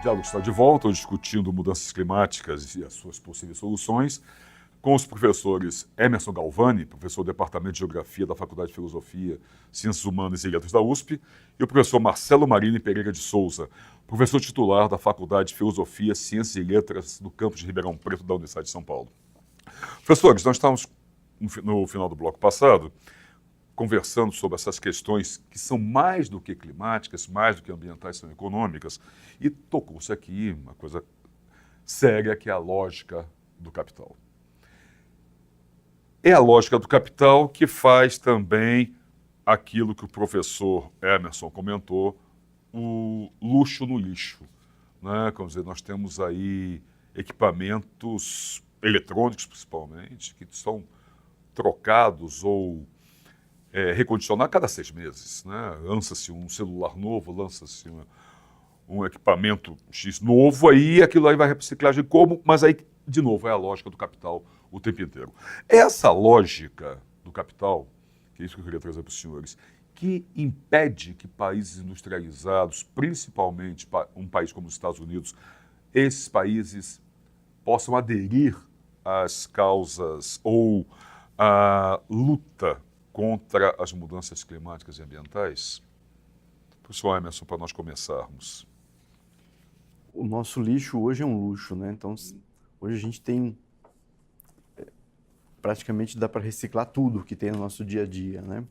O Diálogo está de volta, discutindo mudanças climáticas e as suas possíveis soluções, com os professores Emerson Galvani, professor do Departamento de Geografia da Faculdade de Filosofia, Ciências Humanas e Letras da USP, e o professor Marcelo Marini Pereira de Souza, professor titular da Faculdade de Filosofia, Ciências e Letras do campus de Ribeirão Preto da Universidade de São Paulo. Professores, nós estávamos no final do bloco passado conversando sobre essas questões que são mais do que climáticas, mais do que ambientais, são econômicas, e tocou-se aqui uma coisa séria, que é a lógica do capital. É a lógica do capital que faz também aquilo que o professor Emerson comentou, o luxo no lixo, né? Quer dizer, nós temos aí equipamentos eletrônicos, principalmente, que são trocados ou recondicionados a cada 6 meses, né? Lança-se um celular novo, lança-se um equipamento X novo, aí aquilo aí vai reciclagem como, mas aí, de novo, é a lógica do capital o tempo inteiro. Essa lógica do capital, que é isso que eu queria trazer para os senhores, que impede que países industrializados, principalmente um país como os Estados Unidos, esses países possam aderir às causas ou à luta contra as mudanças climáticas e ambientais? Professor Emerson, para nós começarmos. O nosso lixo hoje é um luxo, né? Então, hoje a gente tem, praticamente dá para reciclar tudo que tem no nosso dia a dia, né?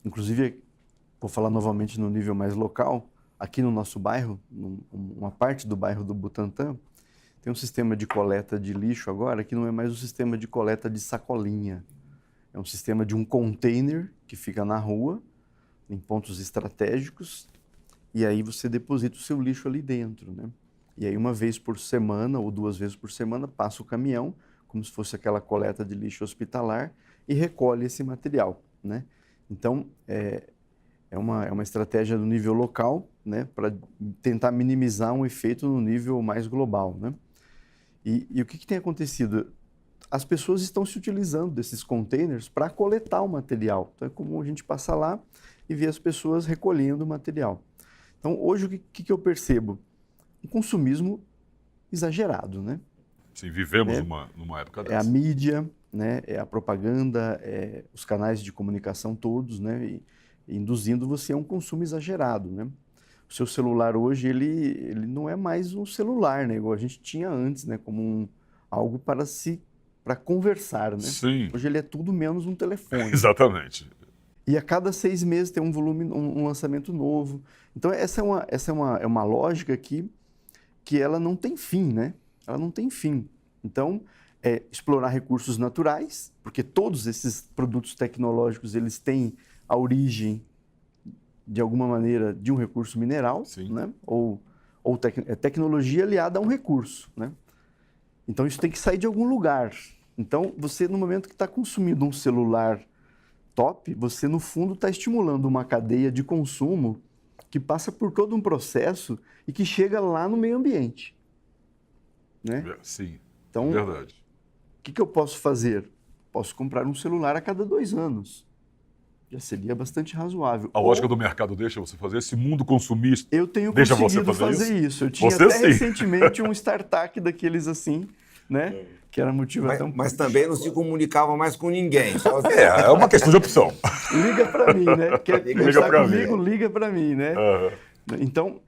Inclusive, vou falar novamente no nível mais local, aqui no nosso bairro, uma parte do bairro do Butantã, tem um sistema de coleta de lixo agora que não é mais um sistema de coleta de sacolinha. É um sistema de um container que fica na rua, em pontos estratégicos, e aí você deposita o seu lixo ali dentro, né? E aí 1 vez por semana ou 2 vezes por semana passa o caminhão, como se fosse aquela coleta de lixo hospitalar, e recolhe esse material, né? Então, é uma estratégia no nível local, né, para tentar minimizar um efeito no nível mais global, né? E o que tem acontecido? As pessoas estão se utilizando desses containers para coletar o material. Então, é comum a gente passar lá e ver as pessoas recolhendo o material. Então, hoje, o que eu percebo? Um consumismo exagerado, né? Sim, vivemos numa época dessa. É a mídia, né? É a propaganda, os canais de comunicação todos, né? E induzindo você a um consumo exagerado, né? O seu celular hoje, ele não é mais um celular, né? Igual a gente tinha antes, né? Como algo para conversar, né? Sim. Hoje ele é tudo menos um telefone. Exatamente. E a cada 6 meses tem um lançamento novo. Então essa é uma lógica que ela não tem fim, né? Ela não tem fim. Então, explorar recursos naturais, porque todos esses produtos tecnológicos, eles têm a origem, de alguma maneira, de um recurso mineral, né? Ou tecnologia aliada a um recurso, né? Então, isso tem que sair de algum lugar. Então, você, no momento que está consumindo um celular top, você, no fundo, está estimulando uma cadeia de consumo que passa por todo um processo e que chega lá no meio ambiente, né? Sim, então, verdade. O que eu posso fazer? Posso comprar um celular a cada 2 anos. Já seria bastante razoável. A lógica do mercado deixa você fazer? Esse mundo consumista eu tenho deixa conseguido você fazer isso? Eu tinha você até sim. recentemente um startup daqueles assim, né? Que era motivo até Mas também não se comunicava mais com ninguém. Só... É uma questão de opção. Liga para mim, né? Quer conversar comigo? Liga para mim, né? Então,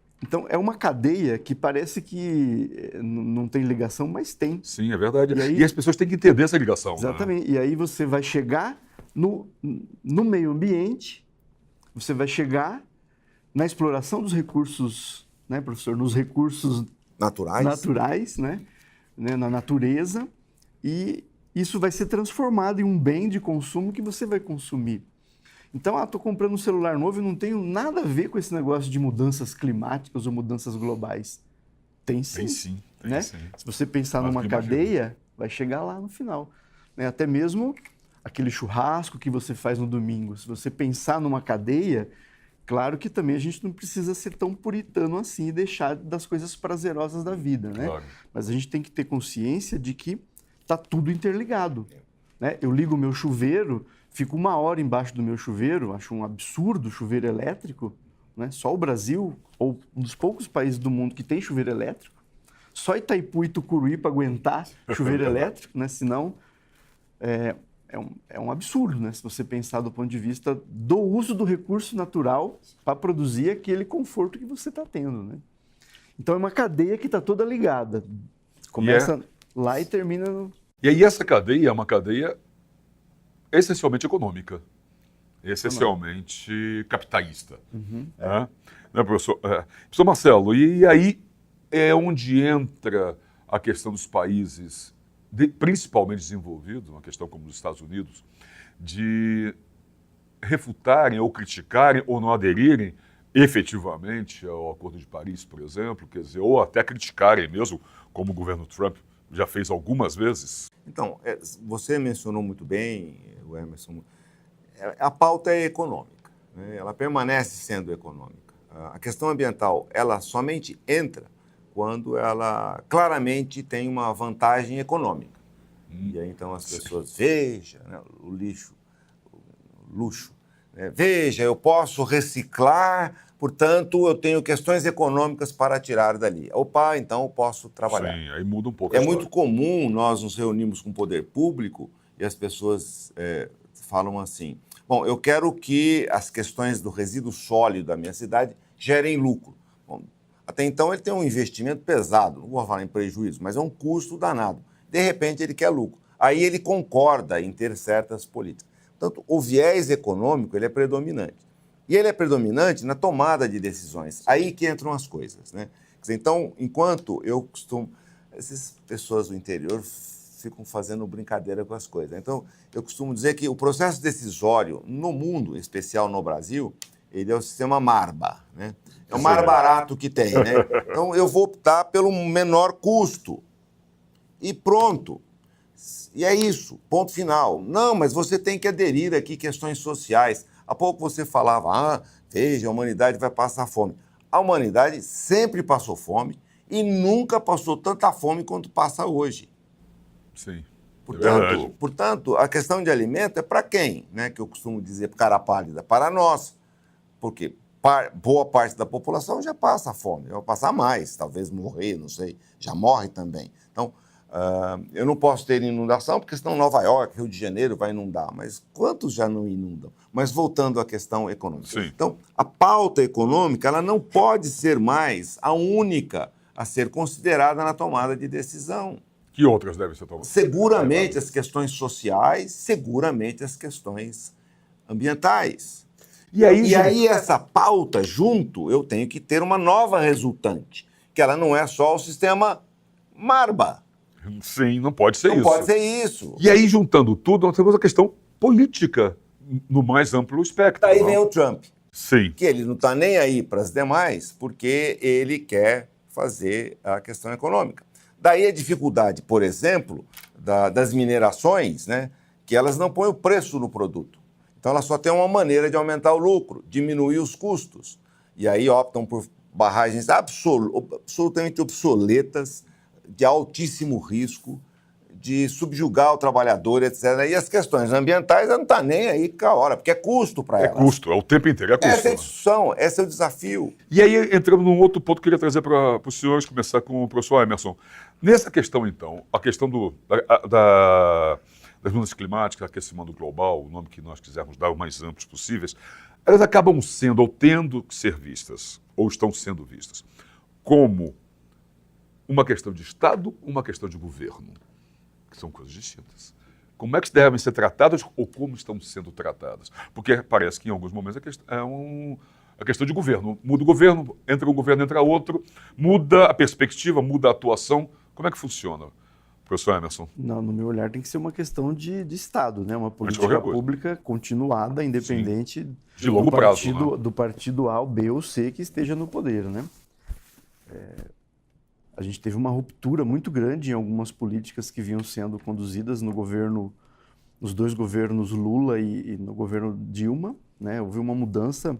é uma cadeia que parece que não tem ligação, mas tem. Sim, é verdade. E as pessoas têm que entender essa ligação. Exatamente. Né? E aí você vai chegar no meio ambiente, você vai chegar na exploração dos recursos, né, professor? Nos recursos naturais, né? Na natureza, e isso vai ser transformado em um bem de consumo que você vai consumir. Então, estou comprando um celular novo e não tenho nada a ver com esse negócio de mudanças climáticas ou mudanças globais. Tem sim. Tem sim. Né? Sim. Se você pensar numa cadeia, vai chegar lá no final. Né? Até mesmo aquele churrasco que você faz no domingo. Se você pensar numa cadeia, claro que também a gente não precisa ser tão puritano assim e deixar das coisas prazerosas da vida, né? Claro. Mas a gente tem que ter consciência de que está tudo interligado. Né? Eu ligo o meu chuveiro, fico 1 hora embaixo do meu chuveiro, acho um absurdo o chuveiro elétrico, né? Só o Brasil, ou um dos poucos países do mundo que tem chuveiro elétrico. Só Itaipu e Tucuruí para aguentar chuveiro elétrico, né? Senão é um absurdo, né? Se você pensar do ponto de vista do uso do recurso natural para produzir aquele conforto que você está tendo, né? Então é uma cadeia que está toda ligada. Começa lá e termina no... E aí essa cadeia é uma cadeia essencialmente econômica, essencialmente capitalista. Né, professor? Professor Marcelo, e aí é onde entra a questão dos países, principalmente desenvolvidos, uma questão como os Estados Unidos, de refutarem ou criticarem ou não aderirem efetivamente ao Acordo de Paris, por exemplo, quer dizer, ou até criticarem mesmo, como o governo Trump já fez algumas vezes. Então, você mencionou muito bem, o Emerson, a pauta é econômica, né? Ela permanece sendo econômica. A questão ambiental, ela somente entra quando ela claramente tem uma vantagem econômica. E aí, então, as pessoas, veja, né, o luxo, né? Veja, eu posso reciclar, portanto, eu tenho questões econômicas para tirar dali. Opa, então eu posso trabalhar. Sim, aí muda um pouco É a história. muito comum nós nos reunirmos com o poder público e as pessoas falam assim, bom, eu quero que as questões do resíduo sólido da minha cidade gerem lucro. Bom, até então ele tem um investimento pesado, não vou falar em prejuízo, mas é um custo danado. De repente ele quer lucro. Aí ele concorda em ter certas políticas. Portanto, o viés econômico ele é predominante. E ele é predominante na tomada de decisões. Aí que entram as coisas, né? Quer dizer, então, enquanto eu costumo... Essas pessoas do interior ficam fazendo brincadeira com as coisas. Então, eu costumo dizer que o processo decisório no mundo, em especial no Brasil, ele é o sistema MARBA, né? É o mais barato que tem, né? Então, eu vou optar pelo menor custo. E pronto. E é isso, ponto final. Não, mas você tem que aderir aqui questões sociais. Há pouco você falava, veja, a humanidade vai passar fome. A humanidade sempre passou fome e nunca passou tanta fome quanto passa hoje. Sim, Portanto, a questão de alimento é para quem, né? Que eu costumo dizer, cara pálida, para nós. Porque boa parte da população já passa fome, vai passar mais, talvez morrer, não sei, já morre também. Então, eu não posso ter inundação, porque senão Nova York, Rio de Janeiro vai inundar. Mas quantos já não inundam? Mas voltando à questão econômica. Sim. Então, a pauta econômica ela não pode ser mais a única a ser considerada na tomada de decisão. Que outras devem ser tomadas? Seguramente as questões sociais, seguramente as questões ambientais. E aí, essa pauta junto, eu tenho que ter uma nova resultante, que ela não é só o sistema MARBA. Sim, não pode ser Não isso. pode ser isso. E aí, juntando tudo, nós temos a questão política no mais amplo espectro. Daí não? vem o Trump, Sim. que ele não está nem aí para as demais, porque ele quer fazer a questão econômica. Daí a dificuldade, por exemplo, das minerações, né, que elas não põem o preço no produto. Então, elas só têm uma maneira de aumentar o lucro, diminuir os custos. E aí optam por barragens absolutamente obsoletas, de altíssimo risco, de subjugar o trabalhador, etc. E as questões ambientais não estão nem aí com a hora, porque é custo para elas. É custo, é o tempo inteiro, é custo. Essa é a discussão, esse é o desafio. E aí, entramos num outro ponto que eu queria trazer para os senhores, começar com o professor Emerson. Nessa questão, então, a questão das mudanças climáticas, aquecimento global, o nome que nós quisermos dar, o mais amplos possíveis, elas acabam sendo, ou tendo que ser vistas, ou estão sendo vistas, como uma questão de Estado, uma questão de governo, que são coisas distintas. Como é que devem ser tratadas ou como estão sendo tratadas? Porque parece que em alguns momentos a questão de governo. Muda o governo, entra um governo, entra outro, muda a perspectiva, muda a atuação. Como é que funciona, professor Emerson? Não, no meu olhar tem que ser uma questão de Estado, né? Uma política pública continuada, independente de longo prazo, né? Do partido A, B ou C que esteja no poder, né? A gente teve uma ruptura muito grande em algumas políticas que vinham sendo conduzidas nos dois governos Lula e no governo Dilma, né? Houve uma mudança,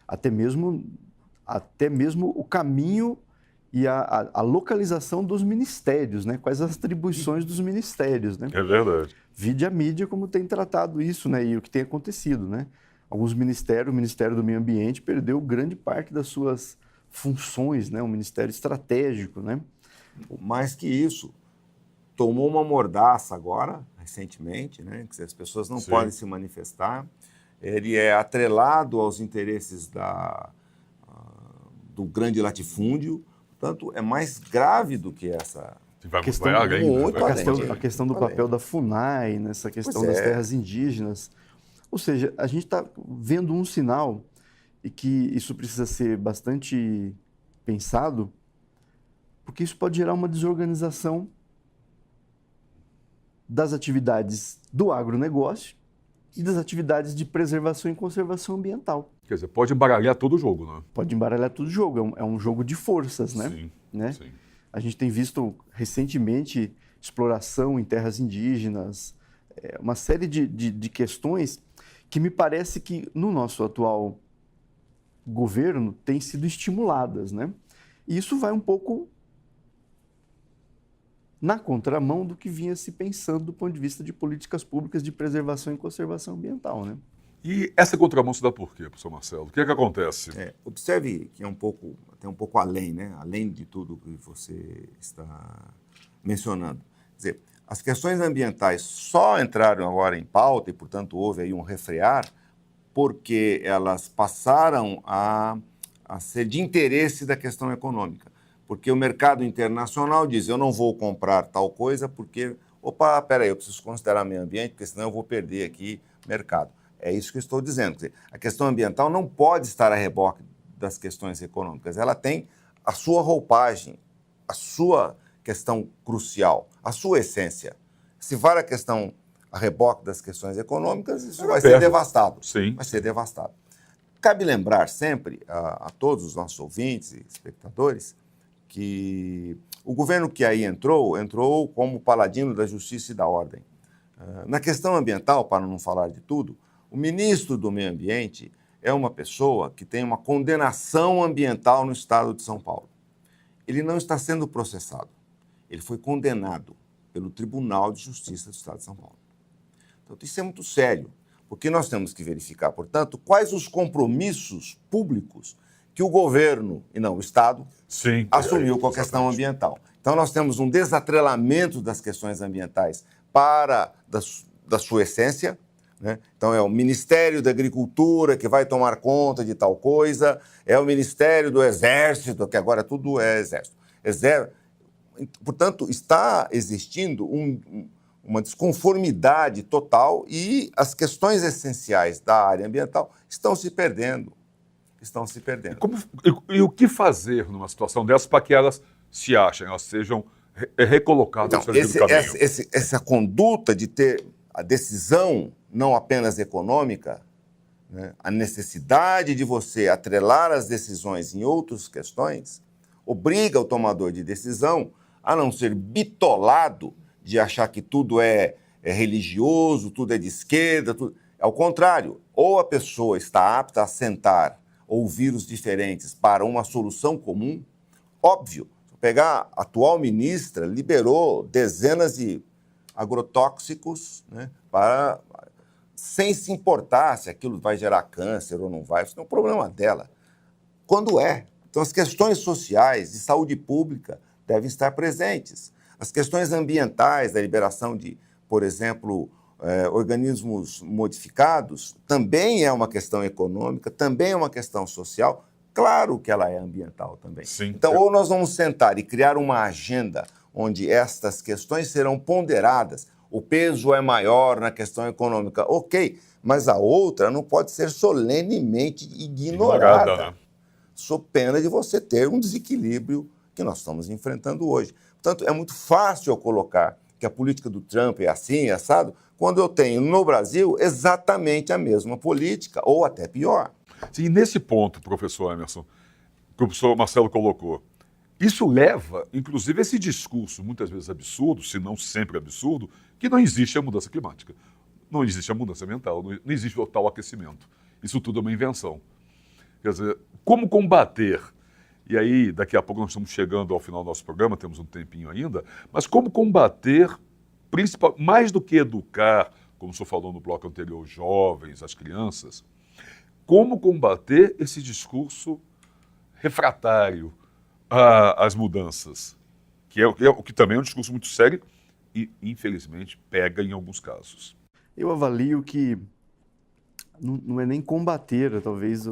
até mesmo o caminho e a localização dos ministérios, né? Quais as atribuições dos ministérios, né? É verdade. Vide a mídia como tem tratado isso, né? E o que tem acontecido, né? alguns ministérios, o Ministério do Meio Ambiente perdeu grande parte das suas funções, né? Um ministério estratégico, né? Mais que isso, tomou uma mordaça agora, recentemente, né? Que as pessoas não Sim. podem se manifestar. Ele é atrelado aos interesses do grande latifúndio, portanto, é mais grave do que essa. Vai Questão além, né? muito Vai além. A questão do Além. papel da FUNAI, nessa questão Pois das é. terras indígenas. Ou seja, a gente está vendo um sinal e que isso precisa ser bastante pensado, porque isso pode gerar uma desorganização das atividades do agronegócio e das atividades de preservação e conservação ambiental. Quer dizer, pode embaralhar todo o jogo, né? Pode embaralhar todo o jogo, é um jogo de forças, né? Sim, né? sim. A gente tem visto recentemente exploração em terras indígenas, uma série de questões que me parece que no nosso atual governo têm sido estimuladas, né? E isso vai um pouco na contramão do que vinha se pensando do ponto de vista de políticas públicas de preservação e conservação ambiental, né? E essa contramão se dá por quê, professor Marcelo? O que é que acontece? Observe que é até um pouco além, né? Além de tudo que você está mencionando. Quer dizer, as questões ambientais só entraram agora em pauta e, portanto, houve aí um refrear porque elas passaram a ser de interesse da questão econômica. Porque o mercado internacional diz, eu não vou comprar tal coisa porque, opa, peraí, eu preciso considerar meio ambiente, porque senão eu vou perder aqui mercado. É isso que eu estou dizendo. Quer dizer, a questão ambiental não pode estar a reboque das questões econômicas. Ela tem a sua roupagem, a sua questão crucial, a sua essência. Se for a questão a reboque das questões econômicas, isso vai ser devastado. Sim. Vai ser devastado. Cabe lembrar sempre a todos os nossos ouvintes e espectadores que o governo que aí entrou como paladino da justiça e da ordem. Na questão ambiental, para não falar de tudo, o ministro do Meio Ambiente é uma pessoa que tem uma condenação ambiental no estado de São Paulo. Ele não está sendo processado. Ele foi condenado pelo Tribunal de Justiça do estado de São Paulo. Então, isso é muito sério, porque nós temos que verificar, portanto, quais os compromissos públicos que o governo, e não o Estado, assumiu com a questão ambiental. Então, nós temos um desatrelamento das questões ambientais da sua essência, né? Então, é o Ministério da Agricultura que vai tomar conta de tal coisa, é o Ministério do Exército, que agora tudo é Exército. Portanto, está existindo uma desconformidade total e as questões essenciais da área ambiental estão se perdendo. E o que fazer numa situação dessa para que elas se achem, elas sejam recolocadas no caminho? Essa conduta de ter a decisão não apenas econômica, né, a necessidade de você atrelar as decisões em outras questões, obriga o tomador de decisão a não ser bitolado de achar que tudo é religioso, tudo é de esquerda. Ao contrário, ou a pessoa está apta a sentar, ouvir os diferentes para uma solução comum. Óbvio, se eu pegar a atual ministra, liberou dezenas de agrotóxicos, né, sem se importar se aquilo vai gerar câncer ou não vai, isso não é um problema dela. Quando é? Então, as questões sociais de saúde pública devem estar presentes. As questões ambientais, da liberação de, por exemplo, organismos modificados, também é uma questão econômica, também é uma questão social. Claro que ela é ambiental também. Sim. Então, ou nós vamos sentar e criar uma agenda onde estas questões serão ponderadas. O peso é maior na questão econômica, ok, mas a outra não pode ser solenemente ignorada, né? sob pena de você ter um desequilíbrio que nós estamos enfrentando hoje. Portanto, é muito fácil eu colocar que a política do Trump é assim, assado, quando eu tenho no Brasil exatamente a mesma política, ou até pior. E nesse ponto, professor Emerson, que o professor Marcelo colocou, isso leva, inclusive, a esse discurso, muitas vezes absurdo, se não sempre absurdo, que não existe a mudança climática, não existe a mudança ambiental, não existe o tal aquecimento. Isso tudo é uma invenção. Quer dizer, como combater? E aí, daqui a pouco nós estamos chegando ao final do nosso programa, temos um tempinho ainda, mas como combater, mais do que educar, como o senhor falou no bloco anterior, os jovens, as crianças, como combater esse discurso refratário às mudanças, que é o que também é um discurso muito sério e, infelizmente, pega em alguns casos. Eu avalio que não é nem combater, talvez,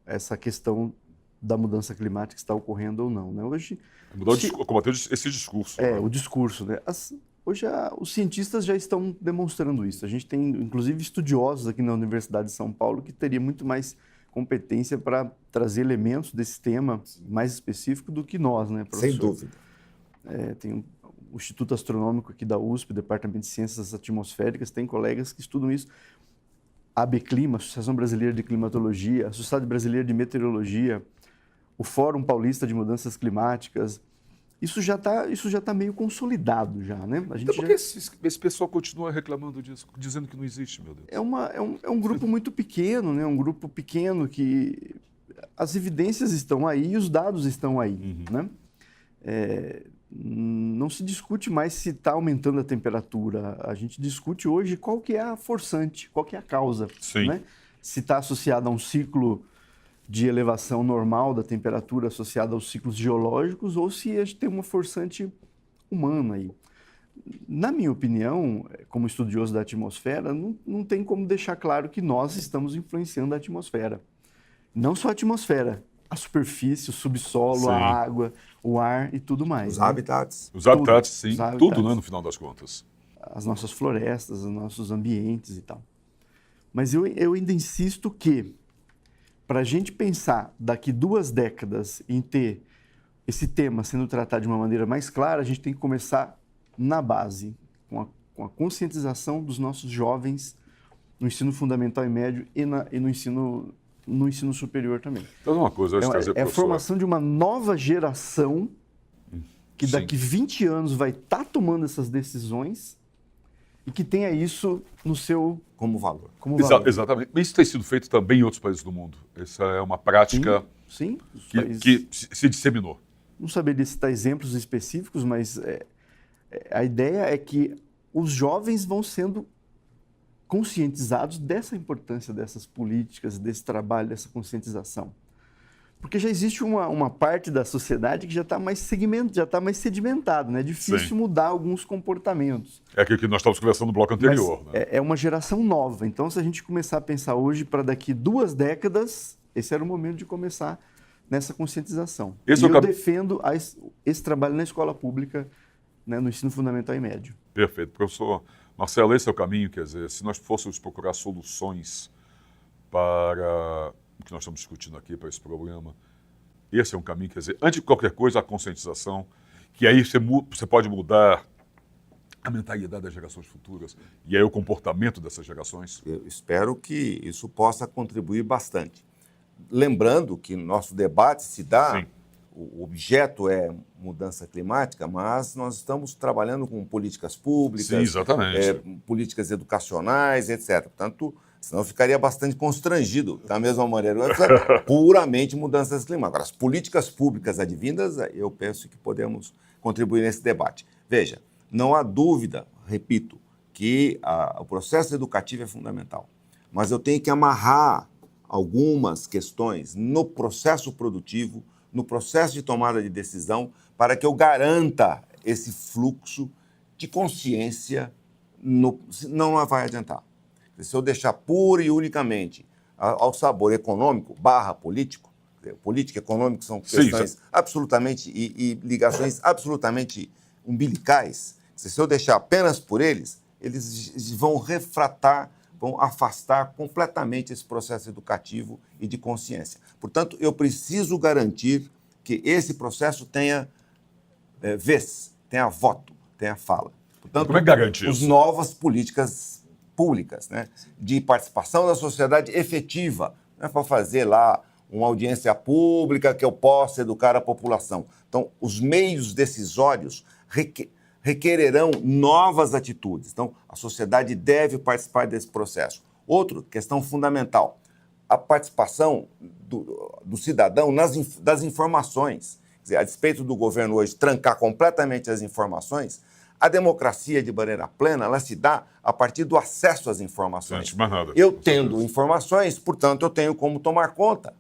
essa questão da mudança climática que está ocorrendo ou não, né? Hoje, Combater esse discurso. Né? o discurso, né? Hoje os cientistas já estão demonstrando isso. A gente tem, inclusive, estudiosos aqui na Universidade de São Paulo que teria muito mais competência para trazer elementos desse tema mais específico do que nós, né, professor? Sem dúvida. Tem o Instituto Astronômico aqui da USP, Departamento de Ciências Atmosféricas, tem colegas que estudam isso. A ABClima, Associação Brasileira de Climatologia, a Sociedade Brasileira de Meteorologia, o Fórum Paulista de Mudanças Climáticas, isso já tá meio consolidado já, né? Então por que esse pessoal continua reclamando disso, dizendo que não existe, meu Deus? É um grupo muito pequeno, né? Um grupo pequeno que as evidências estão aí e os dados estão aí, né? Não se discute mais se está aumentando a temperatura. A gente discute hoje qual que é a forçante, qual que é a causa. Sim. Né? Se está associada a um ciclo de elevação normal da temperatura associada aos ciclos geológicos ou se a gente tem uma forçante humana aí. Na minha opinião, como estudioso da atmosfera, não tem como deixar claro que nós estamos influenciando a atmosfera. Não só a atmosfera, a superfície, o subsolo, Sim. a água, o ar e tudo mais. Os né? habitats. Os habitats, sim. Os habitats. Tudo, né, no final das contas. As nossas florestas, os nossos ambientes e tal. Mas eu ainda insisto que, para a gente pensar daqui 2 décadas em ter esse tema sendo tratado de uma maneira mais clara, a gente tem que começar na base, com a conscientização dos nossos jovens no ensino fundamental e médio e no ensino superior também. Então, uma coisa, eu acho que É a formação de uma nova geração que daqui 20 anos vai estar tomando essas decisões e que tenha isso no seu... Como valor. Exatamente. Isso tem sido feito também em outros países do mundo. Essa é uma prática Sim, que se disseminou. Não saberia citar exemplos específicos, mas a ideia é que os jovens vão sendo conscientizados dessa importância dessas políticas, desse trabalho, dessa conscientização. Porque já existe uma parte da sociedade que já está mais sedimentada, né? É difícil Sim. mudar alguns comportamentos. É aquilo que nós estávamos conversando no bloco anterior. Mas né? é uma geração nova. Então, se a gente começar a pensar hoje para daqui 2 décadas, esse era o momento de começar nessa conscientização. Eu defendo esse trabalho na escola pública, né, no ensino fundamental e médio. Perfeito. Professor Marcelo, esse é o caminho, quer dizer, se nós fôssemos procurar soluções para o que nós estamos discutindo aqui, para esse problema, esse é um caminho, quer dizer, antes de qualquer coisa, a conscientização, que aí você pode mudar a mentalidade das gerações futuras e aí o comportamento dessas gerações. Eu espero que isso possa contribuir bastante. Lembrando que nosso debate se dá, Sim. o objeto é mudança climática, mas nós estamos trabalhando com políticas públicas, Sim, exatamente. Políticas educacionais, etc. Portanto, senão eu ficaria bastante constrangido, da mesma maneira, puramente mudanças climáticas. Agora, as políticas públicas advindas, eu penso que podemos contribuir nesse debate. Veja, não há dúvida, repito, que o processo educativo é fundamental, mas eu tenho que amarrar algumas questões no processo produtivo, no processo de tomada de decisão, para que eu garanta esse fluxo de consciência, não vai adiantar. Se eu deixar pura e unicamente ao sabor econômico / político, política e econômica são questões absolutamente e ligações absolutamente umbilicais. Se eu deixar apenas por eles vão refratar, vão afastar completamente esse processo educativo e de consciência. Portanto, eu preciso garantir que esse processo tenha vez, tenha voto, tenha fala. Portanto, como é que garante isso? As novas políticas públicas, né, de participação da sociedade efetiva, não é para fazer lá uma audiência pública que eu possa educar a população. Então, os meios decisórios requererão novas atitudes. Então, a sociedade deve participar desse processo. Outra questão fundamental, a participação do cidadão das informações. Quer dizer, a despeito do governo hoje trancar completamente as informações, A democracia, de maneira plena, ela se dá a partir do acesso às informações. Antes de mais nada. Eu tendo informações, portanto, eu tenho como tomar conta.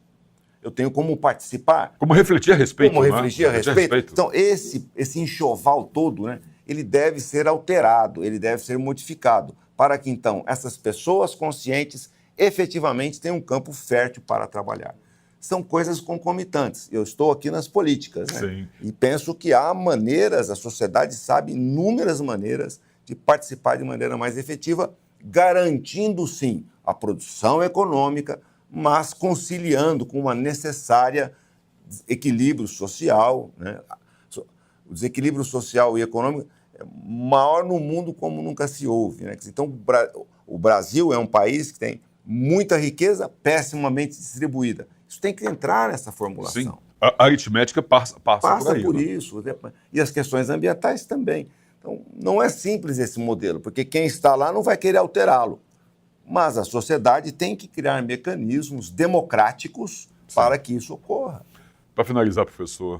Eu tenho como participar. Como refletir a respeito, Como né? refletir a respeito. Então, esse enxoval todo, né, ele deve ser alterado, ele deve ser modificado, para que, então, essas pessoas conscientes efetivamente tenham um campo fértil para trabalhar. São coisas concomitantes. Eu estou aqui nas políticas, né? Sim. E penso que há maneiras, a sociedade sabe inúmeras maneiras de participar de maneira mais efetiva, garantindo, sim, a produção econômica, mas conciliando com uma necessária equilíbrio social, né? O desequilíbrio social e econômico é maior no mundo como nunca se houve, né? Então, o Brasil é um país que tem muita riqueza pessimamente distribuída. Isso tem que entrar nessa formulação. Sim. A aritmética passa por aí. Por né? isso. E as questões ambientais também. Então, não é simples esse modelo, porque quem está lá não vai querer alterá-lo. Mas a sociedade tem que criar mecanismos democráticos para que isso ocorra. Para finalizar, professor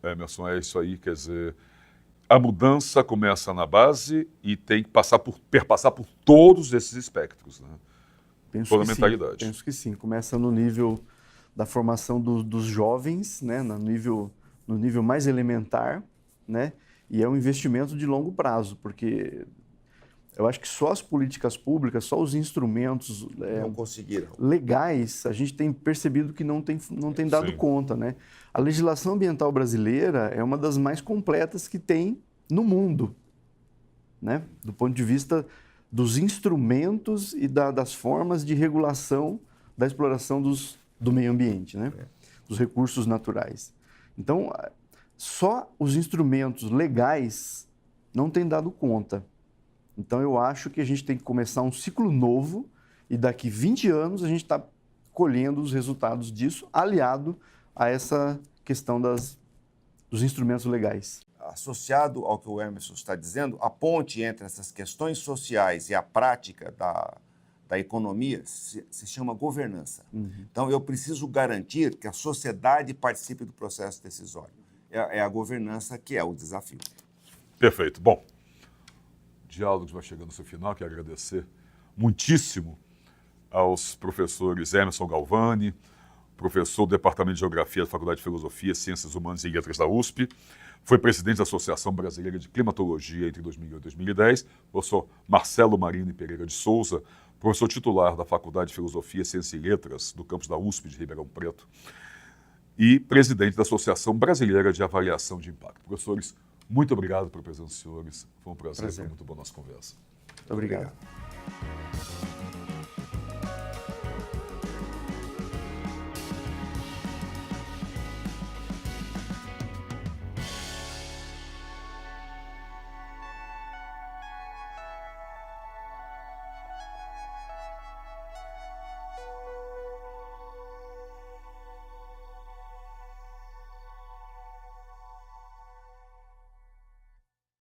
Emerson, é isso aí, quer dizer, a mudança começa na base e tem que perpassar por todos esses espectros, né? Toda a mentalidade. Penso que sim. Começa no nível da formação dos jovens, né? no nível mais elementar, né? E é um investimento de longo prazo, porque eu acho que só as políticas públicas, só os instrumentos Não conseguiram. legais, a gente tem percebido que não tem dado Sim. conta, né? A legislação ambiental brasileira é uma das mais completas que tem no mundo, né? Do ponto de vista dos instrumentos e das formas de regulação da exploração do meio ambiente, né? Dos recursos naturais. Então, só os instrumentos legais não têm dado conta. Então, eu acho que a gente tem que começar um ciclo novo e daqui 20 anos a gente está colhendo os resultados disso, aliado a essa questão dos instrumentos legais. Associado ao que o Emerson está dizendo, a ponte entre essas questões sociais e a prática da economia se chama governança. Então, eu preciso garantir que a sociedade participe do processo decisório. É a governança que é o desafio. Perfeito. Bom, o diálogo vai chegando ao seu final. Quero agradecer muitíssimo aos professores Emerson Galvani, professor do Departamento de Geografia da Faculdade de Filosofia, Ciências Humanas e Letras da USP, foi presidente da Associação Brasileira de Climatologia entre 2008 e 2010, professor Marcelo Marino Pereira de Souza, professor titular da Faculdade de Filosofia, Ciências e Letras do campus da USP de Ribeirão Preto e presidente da Associação Brasileira de Avaliação de Impacto. Professores, muito obrigado pela presença dos senhores. Foi um prazer. Foi muito boa a nossa conversa. Muito obrigado.